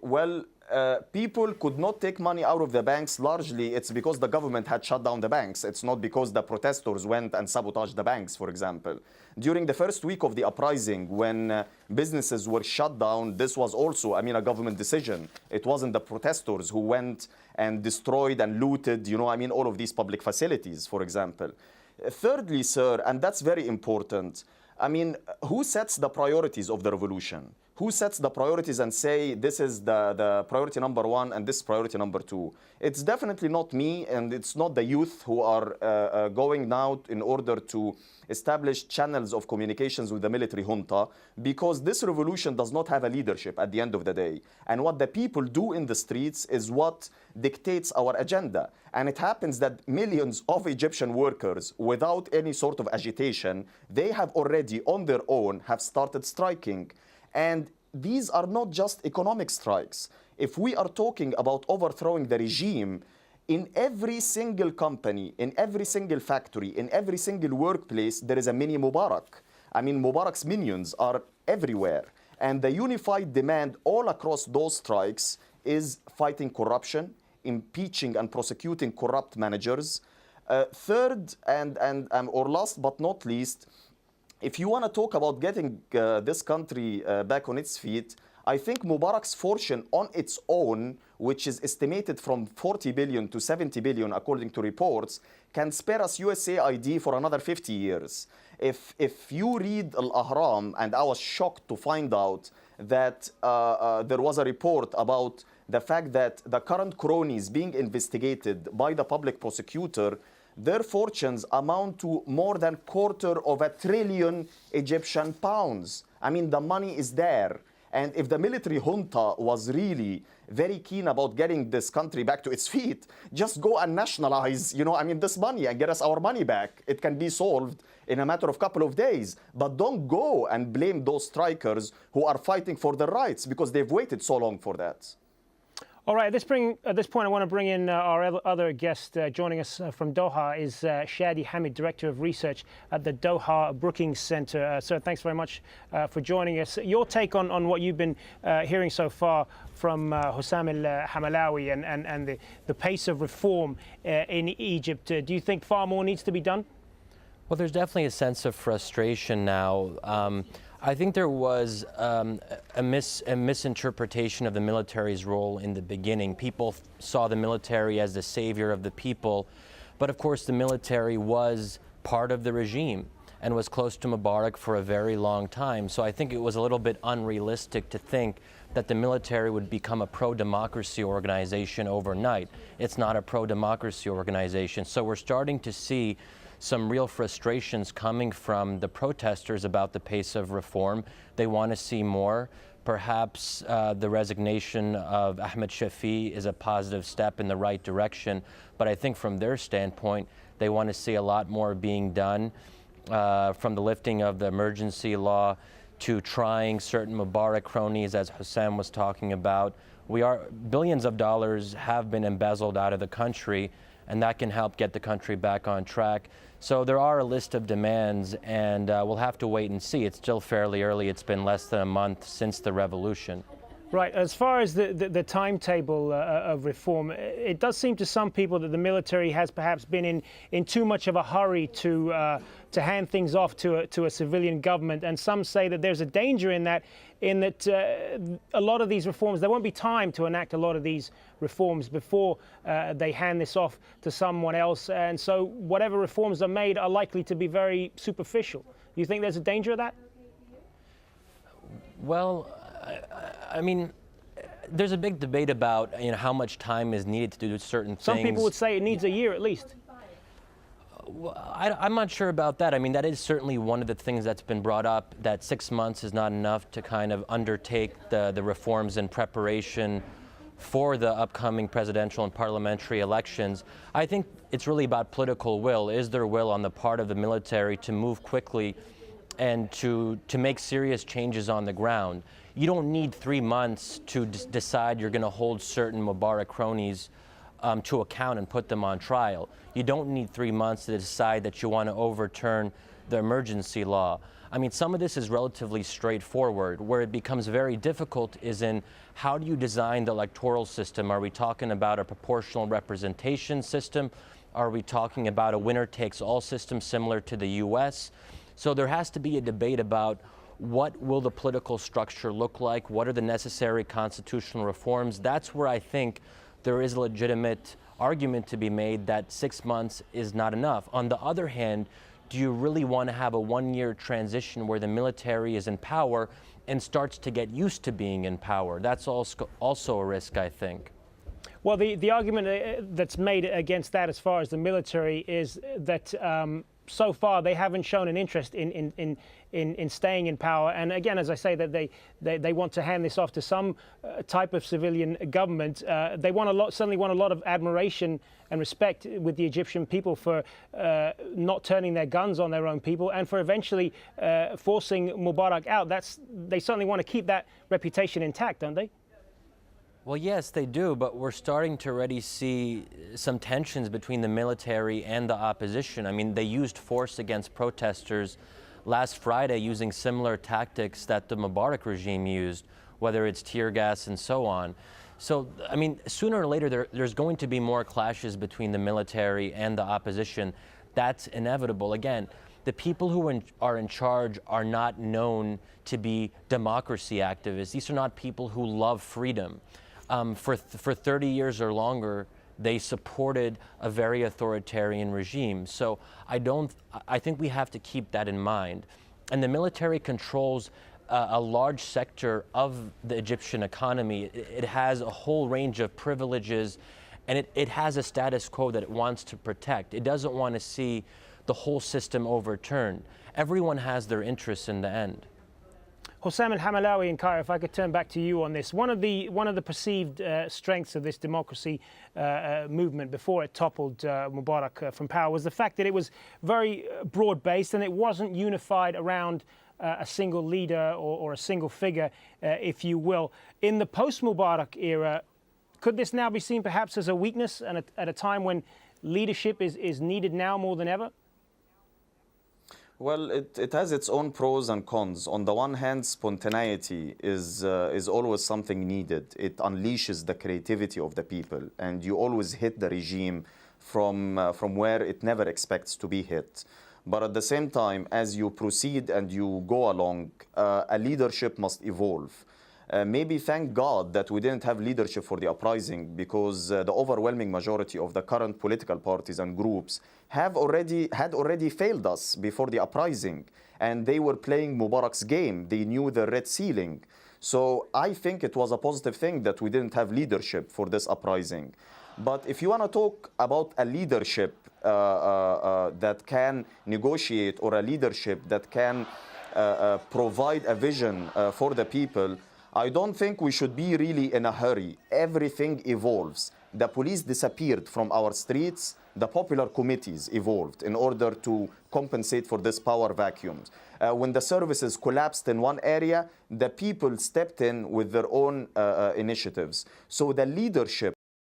Well, people could not take money out of the banks. Largely, it's because the government had shut down the banks. It's not because the protesters went and sabotaged the banks, for example. During the first week of the uprising, when businesses were shut down, this was also, a government decision. It wasn't the protesters who went and destroyed and looted, all of these public facilities, for example. Thirdly, sir, and that's very important, who sets the priorities of the revolution? Who sets the priorities and say this is the priority number one and this is priority number two? It's definitely not me, and it's not the youth who are going now in order to establish channels of communications with the military junta, because this revolution does not have a leadership at the end of the day. And what the people do in the streets is what dictates our agenda. And it happens that millions of Egyptian workers, without any sort of agitation, they have already on their own have started striking. And these are not just economic strikes. If we are talking about overthrowing the regime, in every single company, in every single factory, in every single workplace, there is a mini Mubarak. Mubarak's minions are everywhere. And the unified demand all across those strikes is fighting corruption, impeaching and prosecuting corrupt managers. Third, or last but not least, if you want to talk about getting this country back on its feet, I think Mubarak's fortune on its own, which is estimated from 40 billion to 70 billion according to reports, can spare us USAID for another 50 years. If you read Al-Ahram, and I was shocked to find out that there was a report about the fact that the current cronies being investigated by the public prosecutor, their fortunes amount to more than $250 billion Egyptian pounds. The money is there. And if the military junta was really very keen about getting this country back to its feet, just go and nationalize, this money and get us our money back. It can be solved in a matter of couple of days. But don't go and blame those strikers who are fighting for their rights, because they've waited so long for that. All right, at this point, I want to bring in our other guest. Joining us from Doha is Shadi Hamid, Director of Research at the Doha Brookings Center. Sir, thanks very much for joining us. Your take on what you've been hearing so far from Hussam al-Hamalawi and the pace of reform in Egypt. Do you think far more needs to be done? Well, there's definitely a sense of frustration now. I think there was a misinterpretation of the military's role in the beginning. People saw the military as the savior of the people, but of course the military was part of the regime and was close to Mubarak for a very long time. So I think it was a little bit unrealistic to think that the military would become a pro-democracy organization overnight. It's not a pro-democracy organization. So we're starting to see some real frustrations coming from the protesters about the pace of reform. They want to see more. Perhaps the resignation of Ahmed Shafi is a positive step in the right direction, but I think from their standpoint, they want to see a lot more being done, from the lifting of the emergency law to trying certain Mubarak cronies, as Hussam was talking about. Billions of dollars have been embezzled out of the country, and that can help get the country back on track. So there are a list of demands, and we'll have to wait and see. It's still fairly early. It's been less than a month since the revolution. Right. As far as the timetable of reform, it does seem to some people that the military has perhaps been in too much of a hurry to hand things off to a civilian government. And some say that there's a danger in that a lot of these reforms, there won't be time to enact a lot of these reforms before they hand this off to someone else. And so whatever reforms are made are likely to be very superficial. Do you think there's a danger of that? Well, I mean, there's a big debate about how much time is needed to do certain things. Some people would say it needs a year at least. Well, I'm not sure about that. I mean, that is certainly one of the things that's been brought up, that 6 months is not enough to kind of undertake the reforms in preparation for the upcoming presidential and parliamentary elections. I think it's really about political will. Is there will on the part of the military to move quickly and to make serious changes on the ground? You don't need 3 months to decide you're going to hold certain Mubarak cronies to account and put them on trial. You don't need 3 months to decide that you want to overturn the emergency law. I mean, some of this is relatively straightforward. Where it becomes very difficult is in how do you design the electoral system? Are we talking about a proportional representation system? Are we talking about a winner-takes-all system similar to the US? So there has to be a debate about what will the political structure look like? What are the necessary constitutional reforms? That's where I think there is a legitimate argument to be made that 6 months is not enough. On the other hand, do you really want to have a one-year transition where the military is in power and starts to get used to being in power? That's also a risk, I think. Well, the argument that's made against that as far as the military is that so far they haven't shown an interest in staying in power. And again, as I say, that they want to hand this off to some type of civilian government. They certainly want a lot of admiration and respect with the Egyptian people for not turning their guns on their own people and for eventually forcing Mubarak out. They certainly want to keep that reputation intact, don't they? Well, yes, they do, but we're starting to already see some tensions between the military and the opposition. I mean, they used force against protesters last Friday using similar tactics that the Mubarak regime used, whether it's tear gas and so on. So, I mean, sooner or later, there's going to be more clashes between the military and the opposition. That's inevitable. Again, the people who are in charge are not known to be democracy activists. These are not people who love freedom. For 30 years or longer, they supported a very authoritarian regime. So I think we have to keep that in mind. And the military controls a large sector of the Egyptian economy. It has a whole range of privileges, and it has a status quo that it wants to protect. It doesn't want to see the whole system overturned. Everyone has their interests in the end. Hossam al-Hamalawi in Cairo, if I could turn back to you on this. One of the perceived strengths of this democracy movement before it toppled Mubarak from power was the fact that it was very broad-based and it wasn't unified around a single leader or a single figure, if you will. In the post-Mubarak era, could this now be seen perhaps as a weakness and at a time when leadership is needed now more than ever? Well, it has its own pros and cons. On the one hand, spontaneity is always something needed. It unleashes the creativity of the people, and you always hit the regime from where it never expects to be hit. But at the same time, as you proceed and you go along, a leadership must evolve. Maybe thank God that we didn't have leadership for the uprising, because the overwhelming majority of the current political parties and groups had already failed us before the uprising, and they were playing Mubarak's game. They knew the red ceiling. So I think it was a positive thing that we didn't have leadership for this uprising. But if you want to talk about a leadership that can negotiate, or a leadership that can provide a vision for the people, I don't think we should be really in a hurry. Everything evolves. The police disappeared from our streets. The popular committees evolved in order to compensate for this power vacuum. When the services collapsed in one area, the people stepped in with their own initiatives. So the leadership